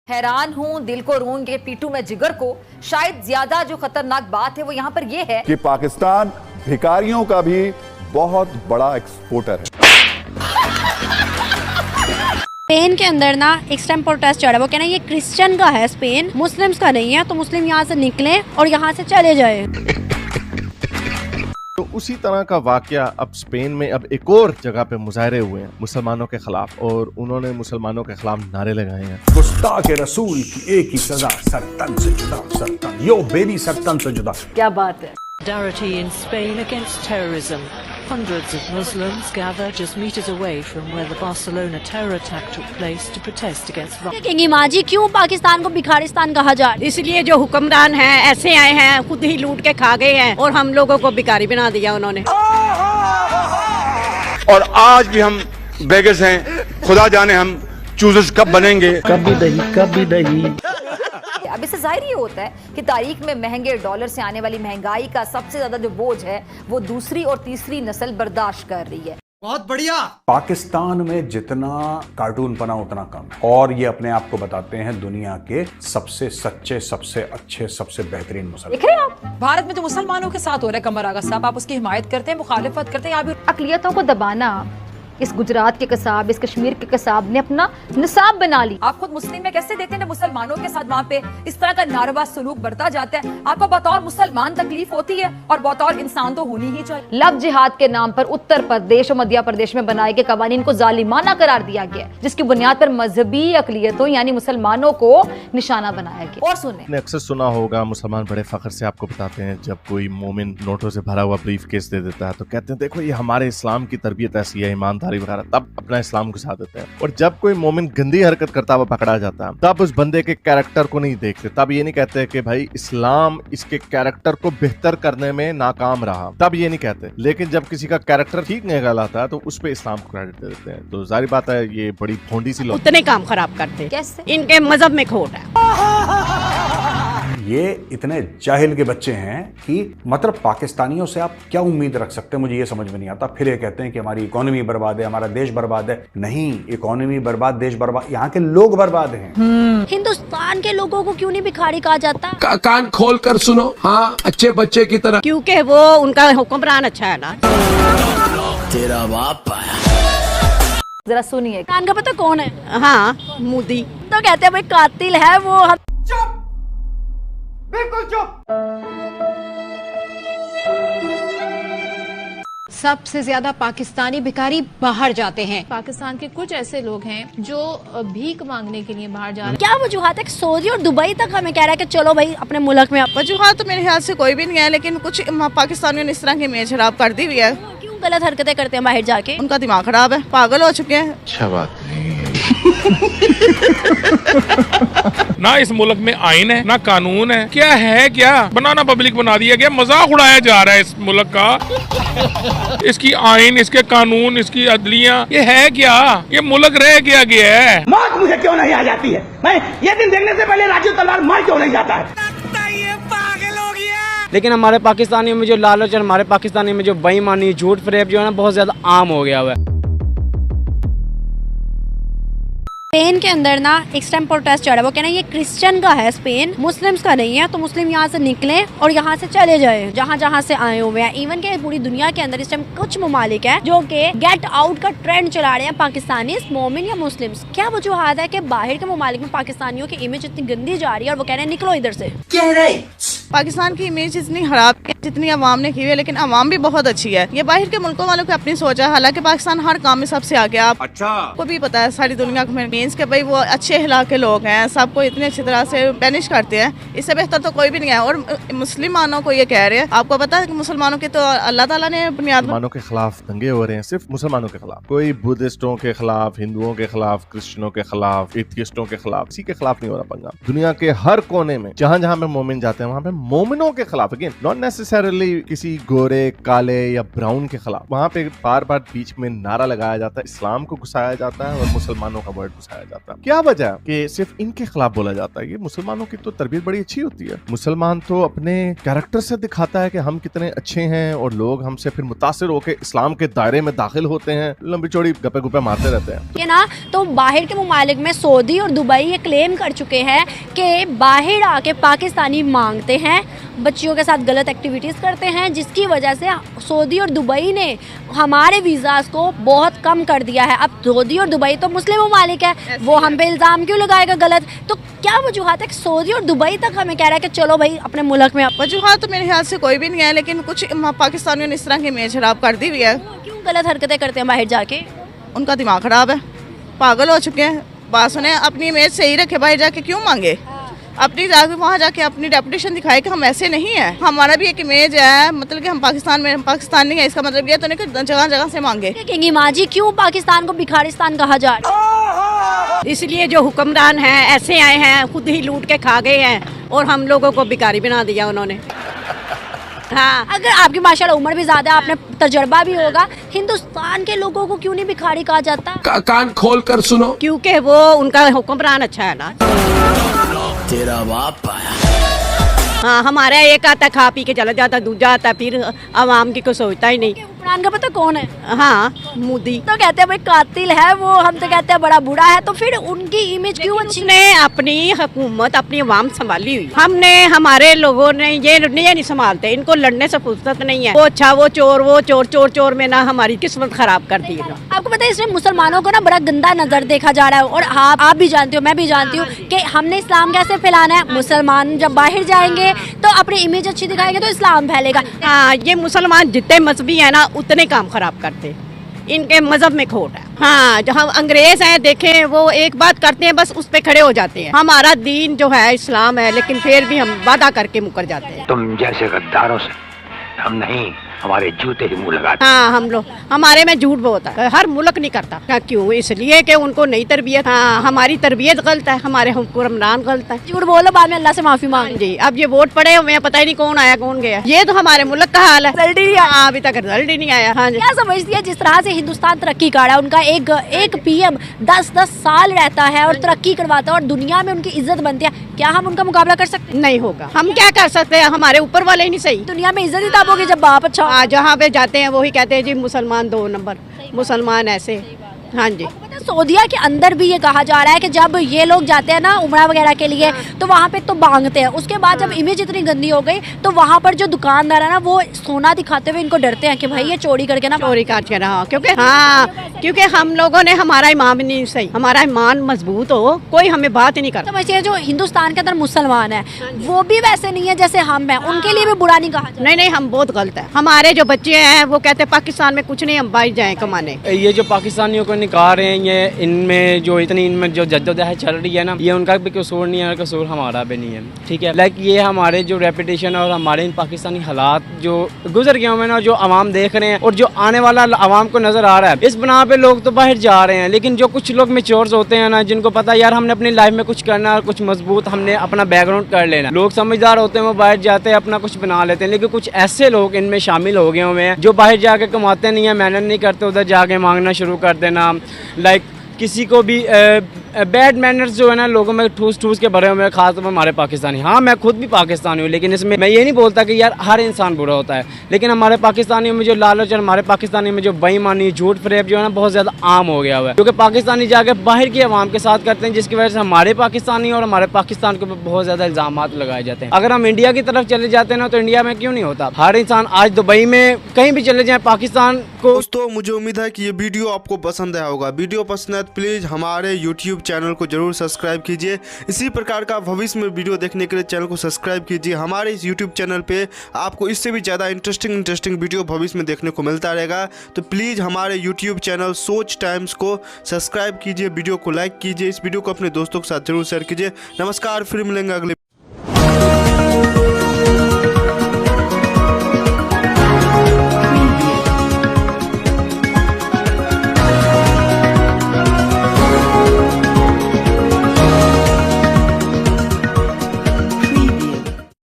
हैरान हूं, दिल को रूंगे पीटू में जिगर को। शायद ज्यादा जो खतरनाक बात है वो यहाँ पर ये है कि पाकिस्तान भिखारियों का भी बहुत बड़ा एक्सपोर्टर है। स्पेन के अंदर ना एक टाइम प्रोटेस्ट चल रहा है, वो कहना ये क्रिश्चियन का है, स्पेन मुस्लिम्स का नहीं है, तो मुस्लिम यहाँ से निकले और यहाँ से चले जाए। तो उसी तरह का वाकया अब स्पेन में अब एक और जगह पे मुजाहरे हुए हैं मुसलमानों के खिलाफ, और उन्होंने मुसलमानों के खिलाफ नारे लगाए हैं। गुस्ताख रसूल की एक ही सजा, सरतन से जुदा, सरतन यो बेबी, सरतन से जुदा। क्या बात है। Solidarity in Spain against terrorism. Hundreds of Muslims gather just meters away from where the Barcelona terror attack took place to protest against violence. कहेंगी माँ जी क्यों पाकिस्तान को भिखारिस्तान कहा जा रहा है? इसलिए जो हुक्मरान हैं ऐसे आए हैं, खुद ही लूट के खा गए हैं और हम लोगों को भिखारी बना दिया उन्होंने। और आज भी हम बेगस हैं, खुदा जाने हम चूजर्स कब बनेंगे। कभी नहीं, कभी नहीं। अब इससे जाहिर ये होता है कि तारीख में महंगे डॉलर से आने वाली महंगाई का सबसे ज्यादा जो बोझ है वो दूसरी और तीसरी नस्ल बर्दाश्त कर रही है। बहुत बढ़िया। पाकिस्तान में जितना कार्टून पना उतना कम है, और ये अपने आप को बताते हैं दुनिया के सबसे सच्चे, सबसे अच्छे, सबसे बेहतरीन मुसलमान। देख रहे हैं आप भारत में जो मुसलमानों के साथ हो रहा है कमर आगा साहब, आप उसकी हिमायत करते हैं, मुखालिफत करते हैं? आप अकलियतों को दबाना इस गुजरात के कसाब, इस कश्मीर के कसाब ने अपना निसाब बना ली। आप खुद मुस्लिम में कैसे देते हैं मुसलमानों के साथ वहाँ पे इस तरह का नारवा सलूक बरता जाता है? आपको बतौर मुसलमान तकलीफ होती है और बतौर इंसान तो होनी ही चाहिए। लव जिहाद के नाम पर उत्तर प्रदेश और मध्य प्रदेश में बनाए गए कवानीन को जालिमाना करार दिया गया, जिसकी बुनियाद पर मजहबी अकलियतों यानी मुसलमानों को निशाना बनाया गया। और सुने, आपने अक्सर सुना होगा मुसलमान बड़े फख्र से आपको बताते हैं जब कोई मोमिन नोटों से भरा हुआ ब्रीफ केस दे देता है तो कहते हैं देखो ये हमारे इस्लाम की तरबियत ऐसी है, ईमानदारी वगैरह, तब अपना इस्लाम घुसा देते हैं। और जब कोई मोमिन गंदी हरकत करता हुआ पकड़ा जाता है तब उस बंदे के कैरेक्टर को नहीं देखते, तब ये नहीं कहते कि भाई इस्लाम इसके कैरेक्टर को बेहतर करने में नाकाम रहा, तब ये नहीं कहते। लेकिन जब किसी का कैरेक्टर ठीक निकल आता है तो उस पे इस्लाम को क्रेडिट दे देते हैं। तो जाहिर बात है ये बड़ी भोंडी सी लोग उतने काम खराब करते हैं। कैसे? इनके मजहब में खोट है। ये इतने जाहिल के बच्चे हैं कि मतलब पाकिस्तानियों से आप क्या उम्मीद रख सकते हैं, मुझे ये समझ में नहीं आता। फिर ये कहते हैं कि हमारी इकोनॉमी बर्बाद है, हमारा देश बर्बाद है। नहीं, इकोनॉमी बर्बाद, देश बर्बाद, यहाँ के लोग बर्बाद हैं। हिंदुस्तान के लोगों को क्यों नहीं भिखारी कहा जाता? कान खोल कर सुनो, हाँ, अच्छे बच्चे की तरह। क्योंकि वो उनका हुक्मरान अच्छा है ना। तेरा बाप आया। जरा सुनिए। कान का पता कौन है? हाँ, मोदी। तो कहते हैं भाई कातिल है वो। बिल्कुल चुप। सबसे ज्यादा पाकिस्तानी भिखारी बाहर जाते हैं। पाकिस्तान के कुछ ऐसे लोग हैं जो भीख मांगने के लिए बाहर जा रहे हैं। क्या वजूहत है? सऊदी और दुबई तक हमें कह रहा है कि चलो भाई अपने मुल्क में। वजूहत तो मेरे ख्याल से कोई भी नहीं है, लेकिन कुछ पाकिस्तानियों ने इस तरह की इमेज खराब कर दी हुई है। क्यों गलत हरकतें करते हैं बाहर जाके? उनका दिमाग खराब है, पागल हो चुके हैं। अच्छा बात नहीं है। ना इस मुल्क में आइन है ना कानून है, क्या है? क्या बनाना पब्लिक बना दिया गया, मजाक उड़ाया जा रहा है इस मुल्क का। इसकी आइन, इसके कानून, इसकी अदलियाँ, ये है क्या? ये मुल्क रह क्या गया है? मौत मुझे क्यों नहीं आ जाती है? मैं ये दिन देखने से पहले राजू तलवार मर क्यों नहीं जाता है? लेकिन हमारे पाकिस्तानी में जो लालच और हमारे पाकिस्तानी में जो बेईमानी, झूठ फरेब जो है ना बहुत ज्यादा आम हो गया हुआ है। स्पेन के अंदर ना एक टाइम प्रोटेस्ट चल रहा है, वो कहना ये क्रिश्चियन का है, स्पेन मुस्लिम्स का नहीं है, तो मुस्लिम यहाँ से निकले और यहाँ से चले जाए जहाँ जहाँ से आए हुए हैं। इवन के पूरी दुनिया के अंदर इस टाइम कुछ ममालिक है जो कि गेट आउट का ट्रेंड चला रहे हैं पाकिस्तानी, मोमिन या मुस्लिम्स। क्या वजूहत है कि बाहर के ममालिक में पाकिस्तानियों की इमेज इतनी गंदी जा रही है और वो कह रहे हैं निकलो इधर से? पाकिस्तान की इमेज इतनी खराब है जितनी अवाम ने की है, लेकिन अवाम भी बहुत अच्छी है। ये बाहर के मुल्कों वालों की अपनी सोच है। हालांकि पाकिस्तान हर काम में सबसे आगे। आप अच्छा को भी पता है सारी दुनिया में मीन्स के भाई वो अच्छे अखलाक के लोग हैं, सबको इतनी अच्छी तरह से बैनिश करते हैं। इससे बेहतर तो कोई भी नहीं है। और मुसलमानों को ये कह रहे हैं, आपको पता है कि मुसलमानों की तो अल्लाह ताला ने बुनियाद। मुसलमानों के खिलाफ दंगे हो रहे हैं, सिर्फ मुसलमानों के खिलाफ, कोई बुद्धिस्टों के खिलाफ, हिंदुओं के खिलाफ, क्रिश्चियनों के खिलाफ, एथियस्टों के खिलाफ, किसी के खिलाफ नहीं हो रहा पंगा। दुनिया के हर कोने में जहाँ जहाँ पे मोमिन जाते हैं वहाँ पे मोमिनों के खिलाफ, अगेन नॉट नेसेसरली किसी गोरे काले या ब्राउन के खिलाफ, वहां पे बार बार बीच में नारा लगाया जाता है, इस्लाम को घुसाया जाता है और मुसलमानों का वर्ड घुसाया जाता है। क्या वजह कि सिर्फ इनके खिलाफ बोला जाता है? ये मुसलमानों की तो तरबियत बड़ी अच्छी होती है। मुसलमान तो अपने कैरेक्टर से दिखाता है कि हम कितने अच्छे हैं और लोग हमसे फिर मुतासिर होकर इस्लाम के दायरे में दाखिल होते हैं, लंबी चौड़ी गप्पे गुप्पे मारते रहते हैं। ये ना तो बाहर के मुमालिक में सऊदी और दुबई ये क्लेम कर चुके हैं कि बाहर आके पाकिस्तानी मांगते हैं, बच्चियों के साथ गलत एक्टिविटीज़ करते हैं, जिसकी वजह से सऊदी और दुबई ने हमारे वीज़ास को बहुत कम कर दिया है। अब सऊदी और दुबई तो मुस्लिम मुमालिक है, वो हम पे इल्ज़ाम क्यों लगाएगा गलत? तो क्या वजूहत है कि सऊदी और दुबई तक हमें कह रहा है कि चलो भाई अपने मुल्क में? वजूहत तो मेरे ख्याल से कोई भी नहीं है, लेकिन कुछ पाकिस्तानियों ने इस तरह की इमेज खराब कर दी हुई है। क्यों गलत हरकतें करते हैं बाहर जाके? उनका दिमाग खराब है, पागल हो चुके हैं। बात सुने, अपनी इमेज सही रखे, बाहर जाके क्यों मांगे? अपनी जाके वहाँ जाके अपनी रेपुटेशन दिखाए कि हम ऐसे नहीं है, हमारा भी एक इमेज है, मतलब कि हम पाकिस्तान में पाकिस्तानी है, इसका मतलब ये तो नहीं कि जगह जगह से मांगे। कहेंगी माँ जी क्यों पाकिस्तान को भिखारिस्तान कहा जा रहा है? इसलिए जो हुक्मरान हैं ऐसे आए हैं, खुद ही लूट के खा गए हैं और हम लोगों को भिखारी बना दिया उन्होंने। हाँ, अगर आपकी माशाल्लाह उम्र भी ज्यादा, आपने तजर्बा भी होगा, हिंदुस्तान के लोगों को क्यों नहीं भिखारी कहा जाता? कान खोल कर सुनो, क्योंकि वो उनका हुक्मरान अच्छा है ना। तेरा बाप आया। हाँ, हमारा एक आता खा पी के चला जाता, दूजा आता फिर आवाम की को सोचता ही नहीं। हुक्मरान का पता कौन है? हाँ, मोदी। तो कहते हैं भाई कातिल है वो, हम तो कहते हैं बड़ा बुरा है, तो फिर उनकी इमेज क्यों अच्छी? उसने अपनी हुकूमत अपनी आवाम संभाली हुई, हमने हमारे लोगों ने ये नहीं संभालते, इनको लड़ने से फुर्सत नहीं है। वो अच्छा वो चोर चोर चोर में ना हमारी किस्मत खराब कर दी है। आपको पता है इसमें मुसलमानों को ना बड़ा गंदा नजर देखा जा रहा है, और आप भी जानते हो, मैं भी जानती हूँ कि हमने इस्लाम कैसे फैलाना है। मुसलमान जब बाहर जाएंगे तो अपनी इमेज अच्छी दिखाएंगे तो इस्लाम फैलेगा। हाँ, ये मुसलमान जितने मजहबी है ना उतने काम खराब करते, इनके मजहब में खोट है। हाँ, जहाँ अंग्रेज हैं देखें, वो एक बात करते हैं बस उस पे खड़े हो जाते हैं। हमारा दीन जो है इस्लाम है, लेकिन फिर भी हम वादा करके मुकर जाते हैं। तुम जैसे गद्दारों से हम नहीं, हमारे जूते ही मुंह लगाते। हाँ, हम लोग हमारे में झूठ बहुत है, हर मुल्क नहीं करता। क्यों? इसलिए कि उनको नई तरबियत। हाँ, हमारी तरबियत गलत है, हमारे हुक्मरान गलत है। झूठ बोलो बाद में अल्लाह से माफी मांग जी। अब ये वोट पड़े हुए हैं, पता ही नहीं कौन आया कौन गया। ये तो हमारे मुल्क का हाल है, रिजल्ट ही नहीं आया। अभी तक रिजल्ट ही नहीं आया। हाँ जी। क्या समझती है जिस तरह से हिंदुस्तान तरक्की कर रहा है, उनका एक पीएम 10-10 साल रहता है और तरक्की करवाता है और दुनिया में उनकी इज्जत बनती है, क्या हम उनका मुकाबला कर सकते? नहीं होगा। हम क्या कर सकते हैं, हमारे ऊपर वाले ही नहीं सही। दुनिया में इज्जत ही तब होगी जब बाप अच्छा। जहाँ पे जाते हैं वही कहते हैं जी मुसलमान 2 नंबर, मुसलमान ऐसे। हाँ जी। सऊदिया के अंदर भी ये कहा जा रहा है कि जब ये लोग जाते हैं ना उमरा वगैरह के लिए, तो वहाँ पे तो मांगते हैं, उसके बाद जब इमेज इतनी गंदी हो गई तो वहाँ पर जो दुकानदार है ना वो सोना दिखाते हुए इनको डरते हैं कि भाई ये चोरी करके ना चोरी करके ना, क्योंकि हम लोगों ने हमारा ईमान नहीं सही, हमारा ईमान मजबूत हो, कोई हमें बात ही नहीं करता। समझिए जो हिंदुस्तान के अंदर मुसलमान है वो भी वैसे नहीं है जैसे हम हैं, उनके लिए भी बुरा नहीं कहा। नहीं, हम बहुत गलत है। हमारे जो बच्चे हैं वो कहते हैं पाकिस्तान में कुछ नहीं, हम बाहर जाए कमाने। ये जो पाकिस्तानियों को निकाल रहे हैं, ये इनमें जो जद्दोजहद चल रही है ना, ये उनका भी कसूर नहीं है, कसूर हमारा भी नहीं है। ठीक है, लाइक ये हमारे जो रेपुटेशन और हमारे इन पाकिस्तानी हालात जो गुजर गए हुए ना, जो आवाम देख रहे हैं और जो आने वाला आवाम को नजर आ रहा है, इस बना पे लोग तो बाहर जा रहे हैं। लेकिन जो कुछ लोग मैच्योर होते हैं ना, जिनको पता है यार हमने अपनी लाइफ में कुछ करना है, कुछ मजबूत हमने अपना बैकग्राउंड कर लेना, लोग समझदार होते हैं, वो बाहर जाते हैं अपना कुछ बना लेते हैं। लेकिन कुछ ऐसे लोग इनमें शामिल हो गए हुए हैं जो बाहर जाके कमाते नहीं है, मेहनत नहीं करते, उधर जाके मांगना शुरू कर देना। लाइक किसी को भी बैड मैनर्स जो है ना लोगों में ठूस के भरे हुए हैं, खासतौर पर हमारे पाकिस्तानी। हाँ, मैं खुद भी पाकिस्तानी हूँ, लेकिन इसमें मैं ये नहीं बोलता कि यार हर इंसान बुरा होता है, लेकिन हमारे पाकिस्तानियों में जो लालच और हमारे पाकिस्तानी में जो बेईमानी झूठ फरेब जो है ना बहुत ज़्यादा आम हो गया हुआ है, क्योंकि पाकिस्तानी जाके बाहर की आवाम के साथ करते हैं, जिसकी वजह से हमारे पाकिस्तानी और हमारे पाकिस्तान के ऊपर बहुत ज़्यादा इल्ज़ाम लगाए जाते हैं। अगर हम इंडिया की तरफ चले जाते हैं ना, तो इंडिया में क्यों नहीं होता? हर इंसान आज दुबई में कहीं भी चले जाए पाकिस्तान को। दोस्तों, मुझे उम्मीद है कि ये वीडियो आपको पसंद आया होगा। वीडियो पसंद है तो प्लीज़ हमारे YouTube चैनल को जरूर सब्सक्राइब कीजिए। इसी प्रकार का भविष्य में वीडियो देखने के लिए चैनल को सब्सक्राइब कीजिए। हमारे इस YouTube चैनल पे आपको इससे भी ज़्यादा इंटरेस्टिंग वीडियो भविष्य में देखने को मिलता रहेगा। तो प्लीज़ हमारे YouTube चैनल सोच टाइम्स को सब्सक्राइब कीजिए, वीडियो को लाइक कीजिए, इस वीडियो को अपने दोस्तों के साथ जरूर शेयर कीजिए। नमस्कार, फिर मिलेंगे अगले